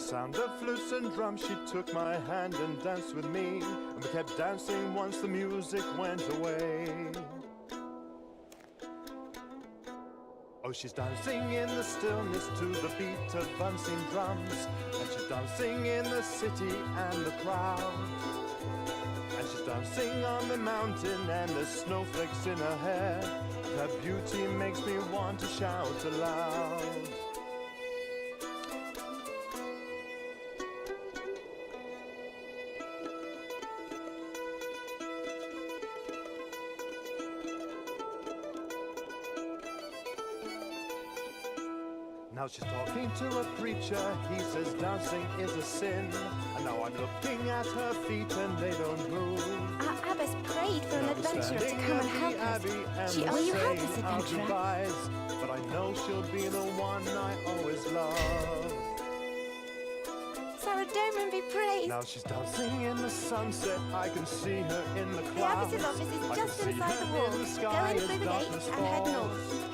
sound of flutes and drums, she took my hand and danced with me, and we kept dancing once the music went away. Oh, she's dancing in the stillness to the beat of bouncing drums, and she's dancing in the city and the crowd, and she's dancing on the mountain and there's snowflakes in her hair. Her beauty makes me want to shout aloud. Now she's talking to a preacher, he says dancing is a sin. And now I'm looking at her feet and they don't move. Our abbess prayed for an adventurer to come and help us. Will you help us, adventurer? But I know she'll be the one I always love. Sarah Doman be praised. Now she's dancing in the sunset, I can see her in the clouds. The abbess's office is just inside the wall. Go in through the gate and head north.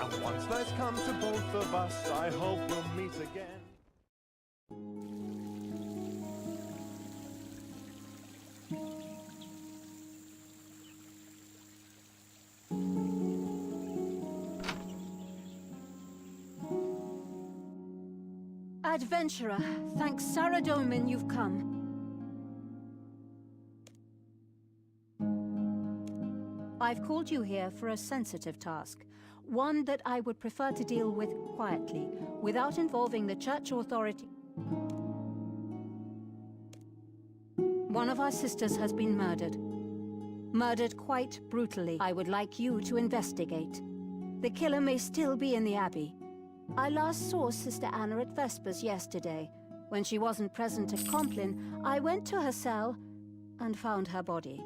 And once night's come to both of us, I hope we'll meet again. Adventurer, thanks Sarah Doman you've come. I've called you here for a sensitive task. One that I would prefer to deal with quietly, without involving the church authority. One of our sisters has been murdered. Murdered quite brutally. I would like you to investigate. The killer may still be in the Abbey. I last saw Sister Anna at Vespers yesterday. When she wasn't present at Compline, I went to her cell and found her body.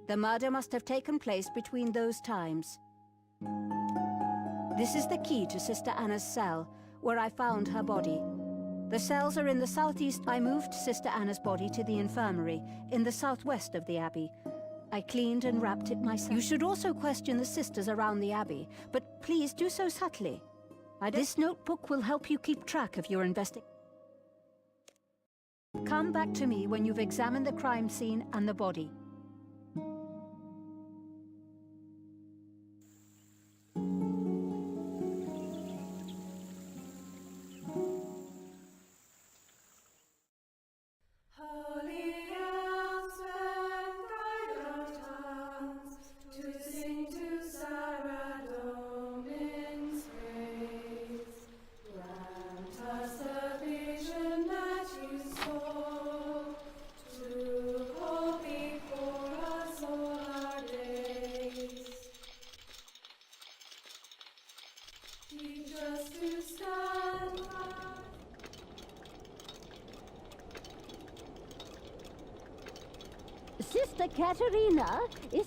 The murder must have taken place between those times. This is the key to Sister Anna's cell, where I found her body. The cells are in the southeast. I moved Sister Anna's body to the infirmary, in the southwest of the Abbey. I cleaned and wrapped it myself. You should also question the sisters around the Abbey, but please do so subtly. This notebook will help you keep track of your investigation. Come back to me when you've examined the crime scene and the body. Sister Katerina is...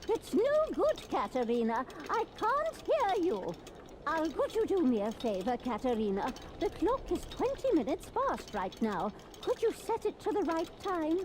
It's no good, Katerina. I can't hear you. Could you do me a favor, Katerina? The clock is 20 minutes past right now. Could you set it to the right time?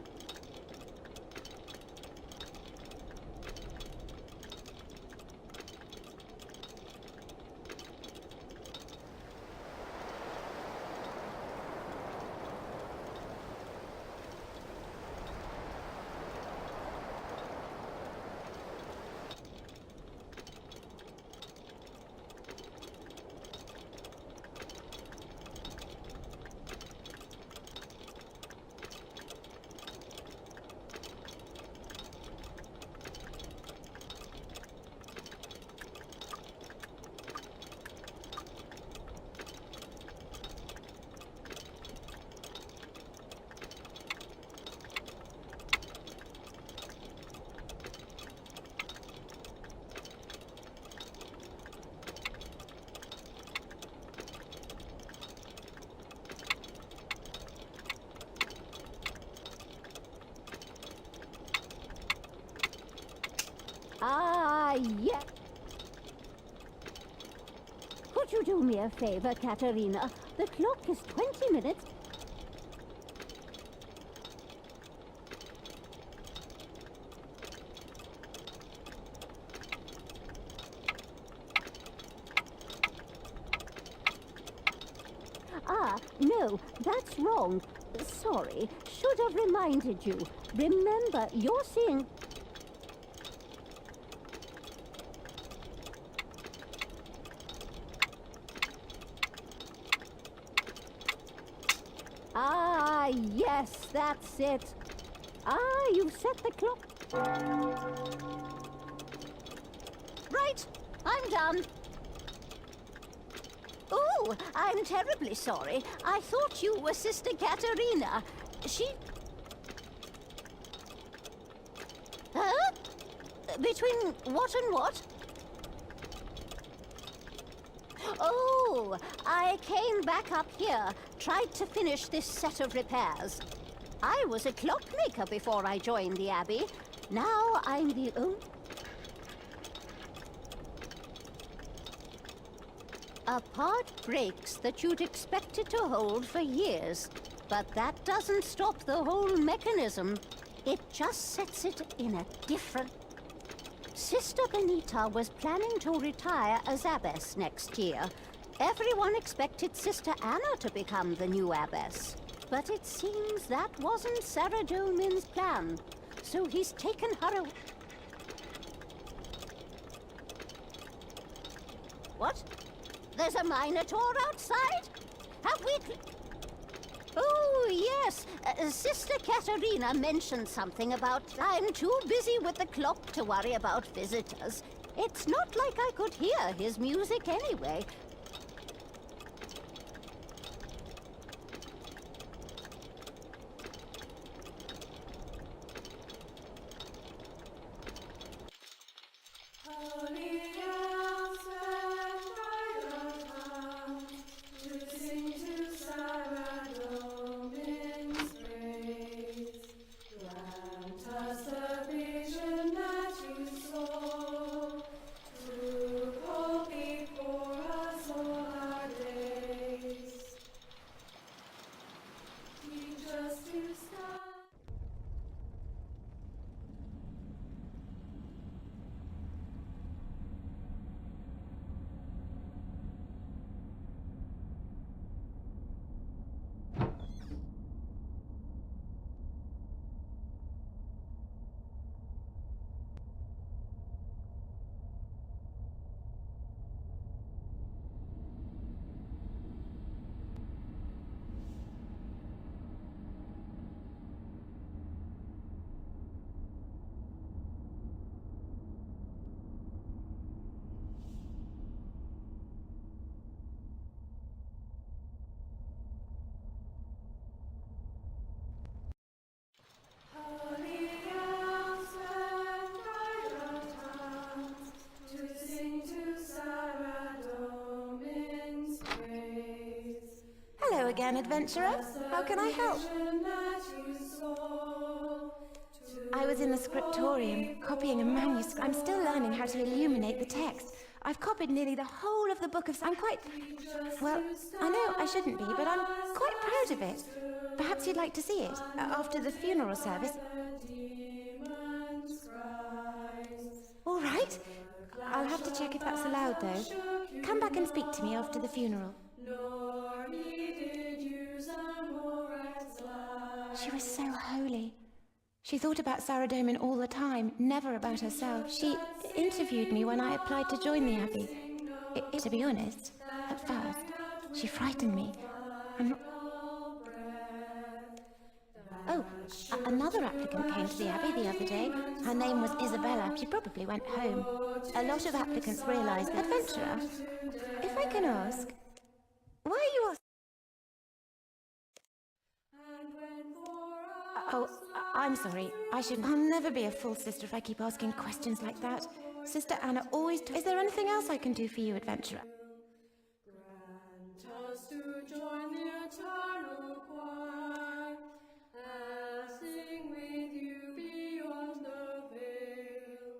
Yeah. Could you do me a favor, Katerina? The clock is 20 minutes. no, that's wrong. Sorry, should have reminded you. Remember, you're seeing... Ah, yes, that's it. Ah, you set the clock. Right, I'm done. Oh, I'm terribly sorry. I thought you were Sister Katerina. She... Huh? Between what and what? Oh, I came back up here, tried to finish this set of repairs. I was a clockmaker before I joined the Abbey. Now I'm the only... A part breaks that you'd expect it to hold for years. But that doesn't stop the whole mechanism. It just sets it in a different... Sister Benita was planning to retire as abbess next year. Everyone expected Sister Anna to become the new abbess. But it seems that wasn't Sarah Domin's plan. So he's taken her away. What? There's a Minotaur outside? Have we... Oh, yes. Sister Katerina mentioned something about I'm too busy with the clock to worry about visitors. It's not like I could hear his music anyway. Hello again, adventurer. How can I help? I was in the scriptorium, copying a manuscript. I'm still learning how to illuminate the text. I've copied nearly the whole of the Book of... I'm quite... Well, I know I shouldn't be, but I'm quite proud of it. Perhaps you'd like to see it, after the funeral service. All right. I'll have to check if that's allowed, though. Come back and speak to me after the funeral. She was so holy. She thought about Sarah Domin all the time, never about herself. She interviewed me when I applied to join the Abbey. To be honest, at first, she frightened me. Oh, another applicant came to the Abbey the other day. Her name was Isabella. She probably went home. A lot of applicants realised... Adventurer, if I can ask, why are you... Oh, I'm sorry. I'll never be a full sister if I keep asking questions like that. Sister Anna always... Is there anything else I can do for you, adventurer? Grant us to join the eternal choir, and sing with you beyond the veil.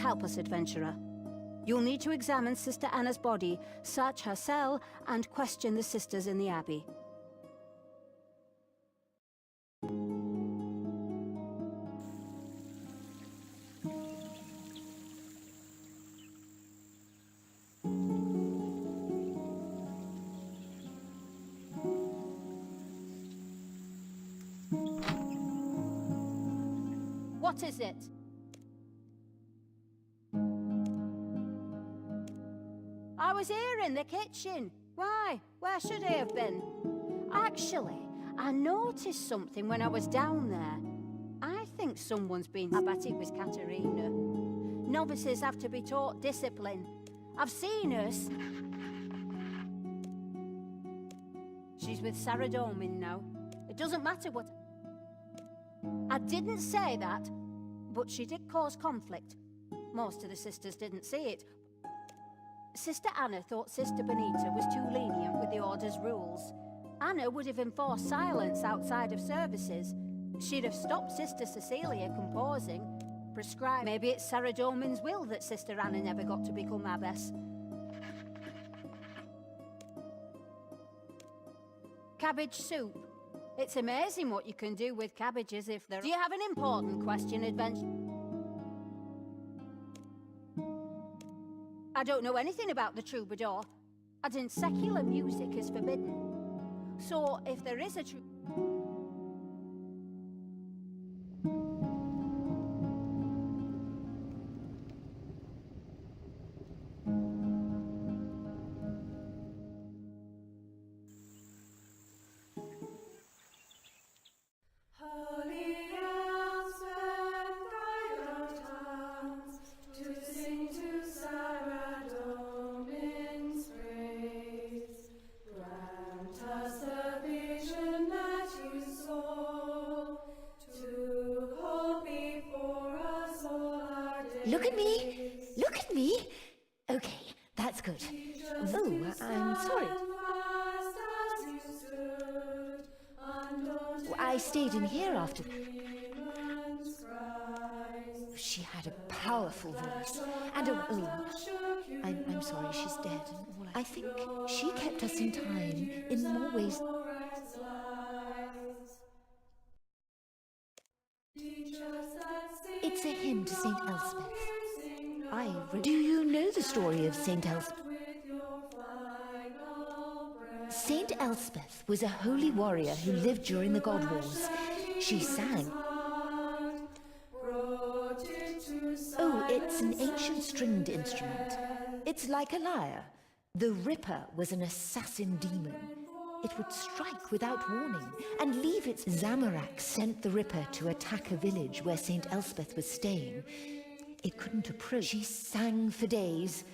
help us, adventurer. You'll need to examine Sister Anna's body, search her cell, and question the sisters in the Abbey. What is it? I was here in the kitchen. Why? Where should I have been? Actually, I noticed something when I was down there. I think someone's been... I bet it was Katerina. Novices have to be taught discipline. I've seen her... She's with Sarah Domin now. It doesn't matter what... I didn't say that, but she did cause conflict. Most of the sisters didn't see it. Sister Anna thought Sister Benita was too lenient with the Order's rules. Anna would have enforced silence outside of services. She'd have stopped Sister Cecilia composing, prescribed... Maybe it's Sarah Domin's will that Sister Anna never got to become abbess. Cabbage soup. It's amazing what you can do with cabbages if they're... Do you have an important question, adventure? I don't know anything about the troubadour, and in secular music is forbidden. So, if there is a Holy Elspeth, guide our tongues to sing to Sarah Domin's praise. Grant us the vision that you saw, to hold before us all our days. Look at me! Look at me! Okay, that's good. Oh, I'm sorry. Fast as you stood, undaunted I stayed in here after... demons' cries. She had a powerful voice. And I'm sorry, she's dead. And all I think she kept us in time in more ways... It's a hymn to Saint Elspeth. Do you know the story of Saint Elspeth? Saint Elspeth was a holy warrior who lived during the God Wars. She sang. Oh, it's an ancient stringed instrument. It's like a lyre. The Ripper was an assassin demon. It would strike without warning and leave its... Zamorak sent the Ripper to attack a village where Saint Elspeth was staying. It couldn't approach. She sang for days,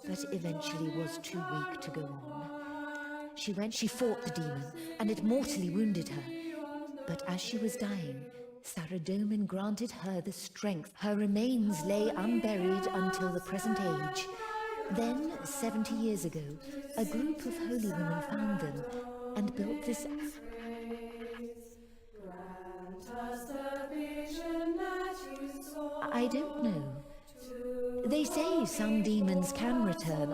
but eventually was too weak to go on. She fought the demon, and it mortally wounded her. But as she was dying, Sarah Domin granted her the strength. Her remains lay unburied until the present age. Then, 70 years ago, a group of holy women found them and built this... I don't know. They say some demons can return.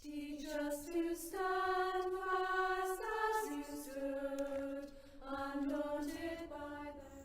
Teach us to stand fast as you stood, undaunted by the...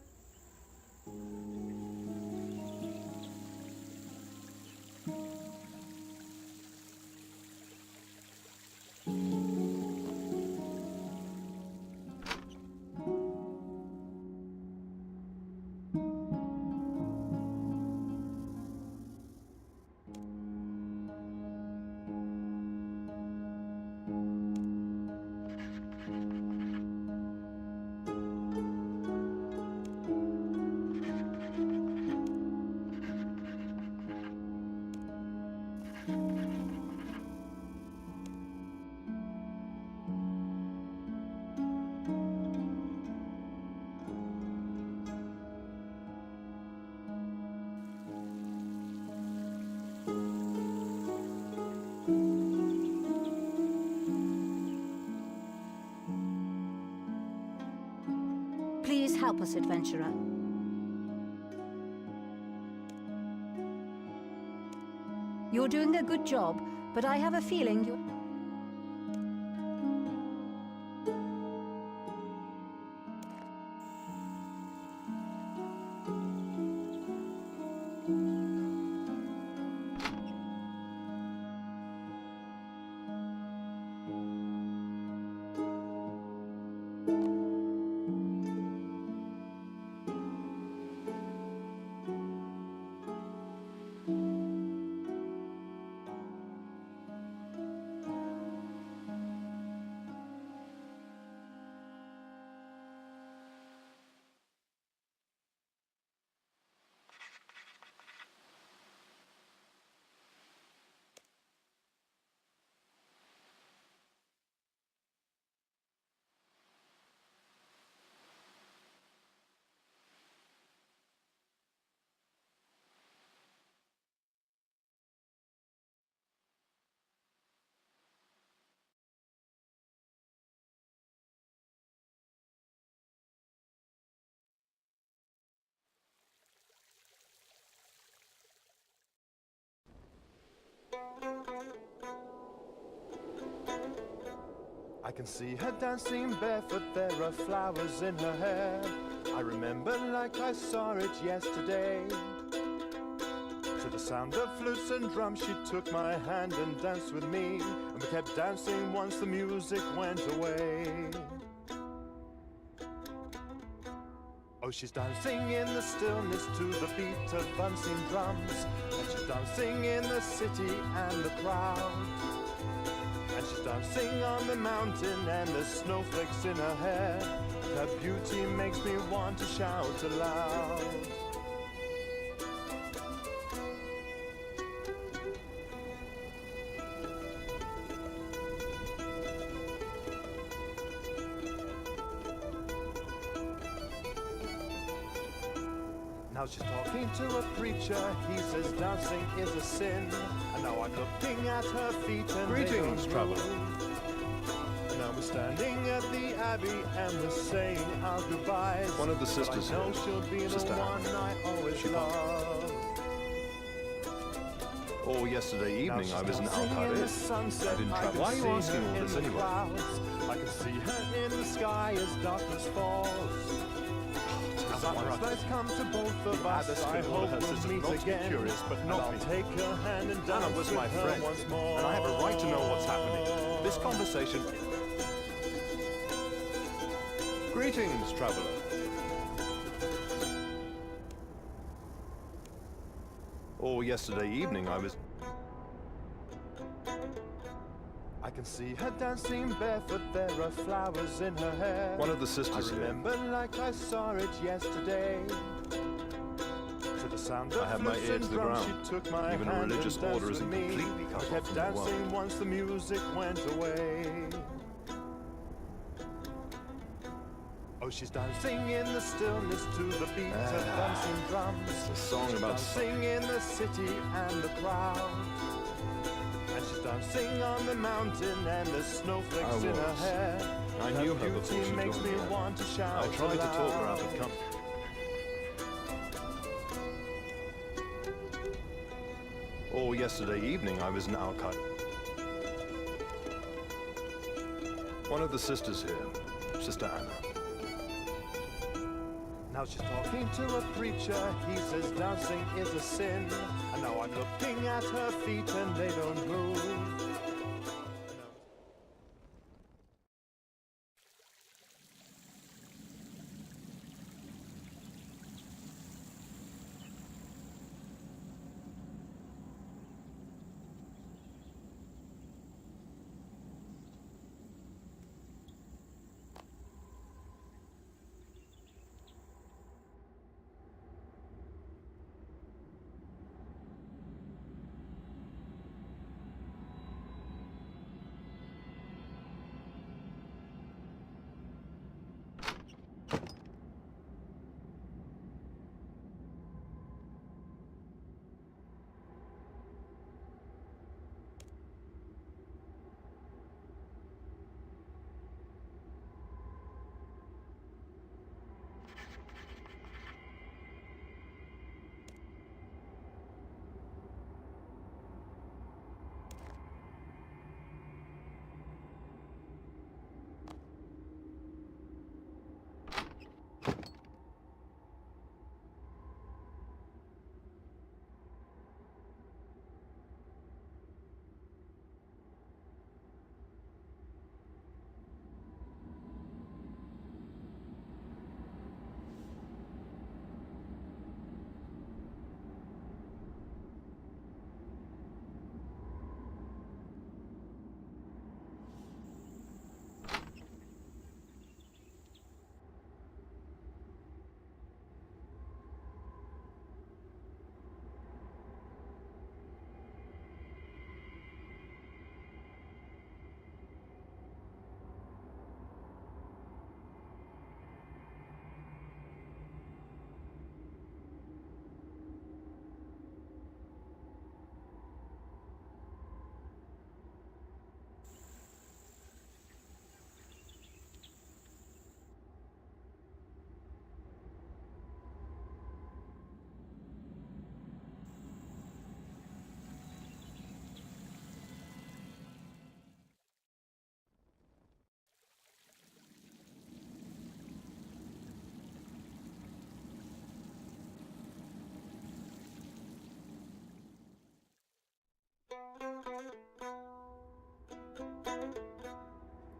Please help us, adventurer. You're doing a good job, but I have a feeling you... I can see her dancing barefoot, there are flowers in her hair. I remember like I saw it yesterday. To the sound of flutes and drums she took my hand and danced with me, and we kept dancing once the music went away. Oh, she's dancing in the stillness to the beat of bouncing drums, and she's dancing in the city and the crowd. And she's dancing on the mountain and there's snowflakes in her hair. Her beauty makes me want to shout aloud. Now she's talking to a preacher, he says dancing is a sin. And now I'm looking at her feet and Greetings, traveler. And now we're standing at the abbey and we're saying our goodbyes. One of the sisters I know here, she'll be Sister the one Anna. I always She love. Oh, yesterday Now evening she's I was in dancing in the Alcatraz. sunset. I didn't I travel. can Why are you see asking her all in this the anyway? clouds. I can see her in the sky as darkness falls. Sometimes come to both of us. Alice I could order hope her we'll sister meet not to be again. curious, but And not I'll me. take her hand and dance Anna was with my her friend, once more. and I have a right to know what's happening. This conversation... Greetings, traveler. Oh, yesterday evening I was... I can see her dancing barefoot, there are flowers in her hair. One of the I sisters here. remember like I saw it yesterday. To the sound of I have my flutes ear and to the drums, ground. she took my Even a hand religious and danced order with isn't me. completely cut I off kept from the world. dancing once the music went away. Oh, she's dancing in the stillness to the beat of dancing drums. It's a song She's about dancing in the city and the crowd. And she's dancing on the mountain and there's snowflakes in her was. hair. I Her knew her before beauty she makes joined me the army. want to shout I tried to talk her out of aloud. company. Oh, yesterday evening I was in Alcatraz. One of the sisters here, Sister Anna. Now she's talking to a preacher, he says dancing is a sin. And now I'm looking at her feet and they don't move.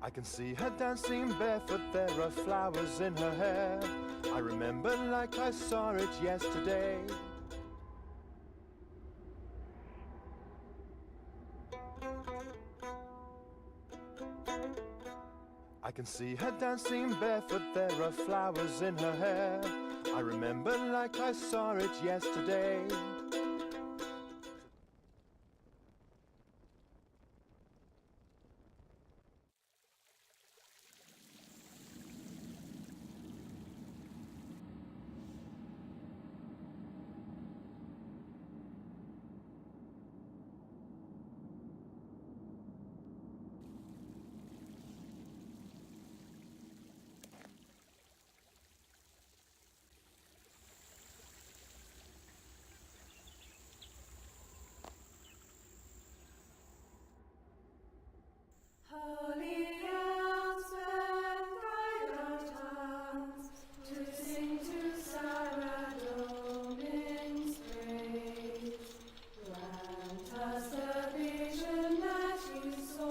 I can see her dancing barefoot, there are flowers in her hair. I remember like I saw it yesterday. I can see her dancing barefoot, there are flowers in her hair. I remember like I saw it yesterday. Holy elves and guide our tongues to sing to Sarah Domin's praise. Grant us the vision that you saw.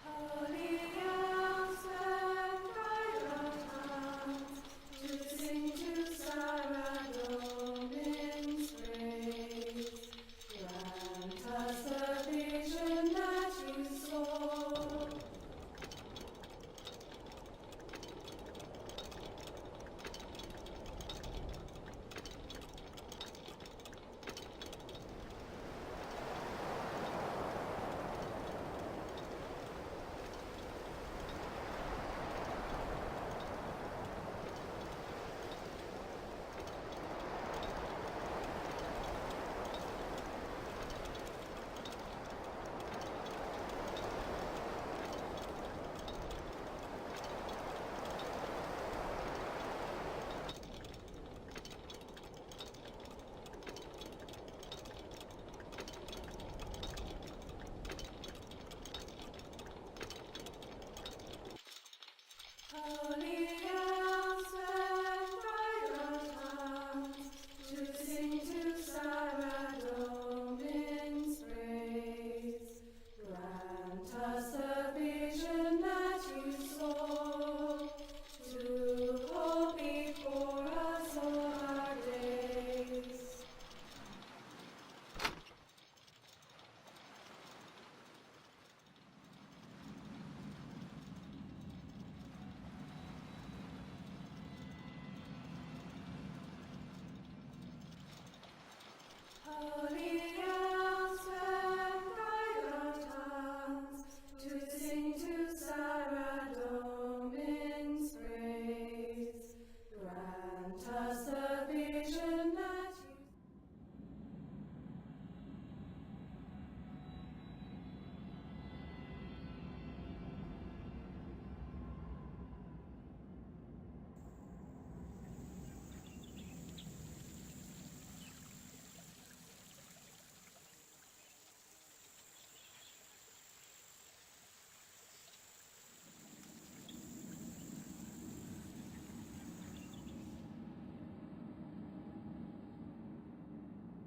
Holy elves and guide our tongues to sing to Sarah Domin's praise. Grant us the vision that you saw. Holy elves and guide our tongues to sing to Sarah Domin's praise. Grant us the vision that you saw, to hold before us all our days. Holy elves and guide our tongues to sing to Sarah Domin's praise. Grant us the vision that you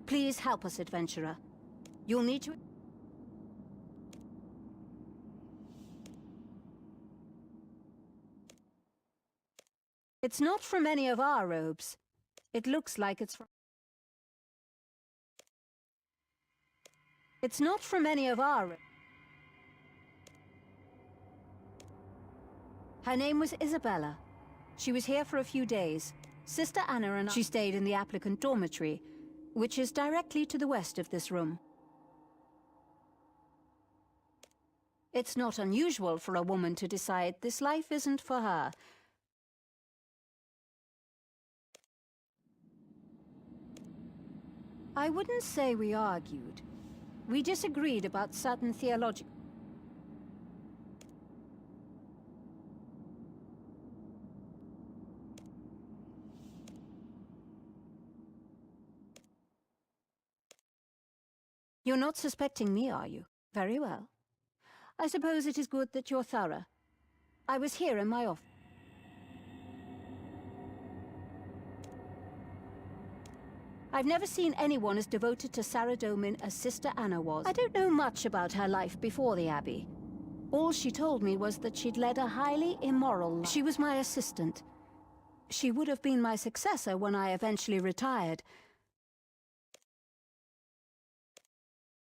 Please help us, adventurer. You'll need to... It's not from any of our robes. It looks like it's from... It's not from any of our... Her name was Isabella. She was here for a few days. Sister Anna and she stayed in the applicant dormitory, which is directly to the west of this room. It's not unusual for a woman to decide this life isn't for her. I wouldn't say we argued. We disagreed about certain theological... You're not suspecting me, are you? Very well. I suppose it is good that you're thorough. I was here in my office. I've never seen anyone as devoted to Saradomin as Sister Anna was. I don't know much about her life before the Abbey. All she told me was that she'd led a highly immoral life. She was my assistant. She would have been my successor when I eventually retired.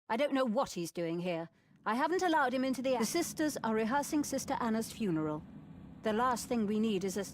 I don't know what he's doing here. I haven't allowed him into the Abbey. The sisters are rehearsing Sister Anna's funeral. The last thing we need is a...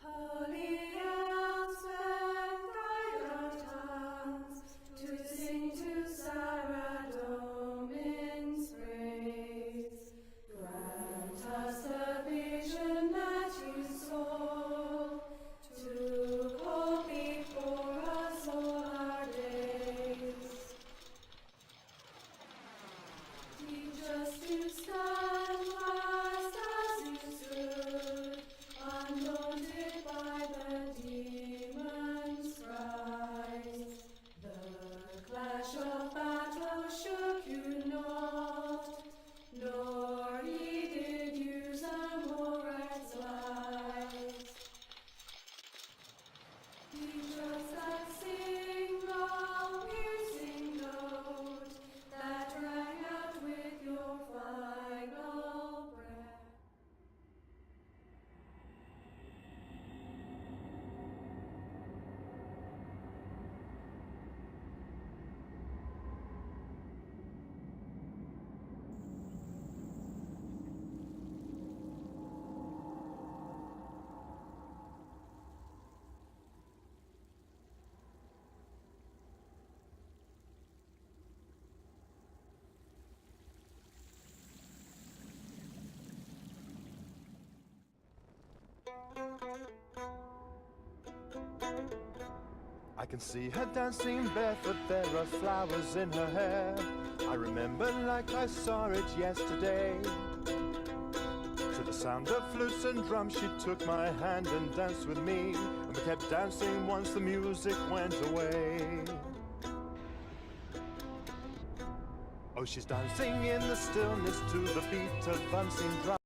Holy elves and guide our tongues to sing to Saradomin's praise. Grant us the vision that you sold to hold before us all our days. Teach us to stand fast as you stood, undaunted by the demon's cries. The clash of battle shook you not, nor heeded you Zamorak's lies. Teach us that single piercing note that rang out with your final breath. I can see her dancing barefoot, there are flowers in her hair. I remember like I saw it yesterday. To the sound of flutes and drums she took my hand and danced with me, and we kept dancing once the music went away. Oh, she's dancing in the stillness to the beat of unseen drums.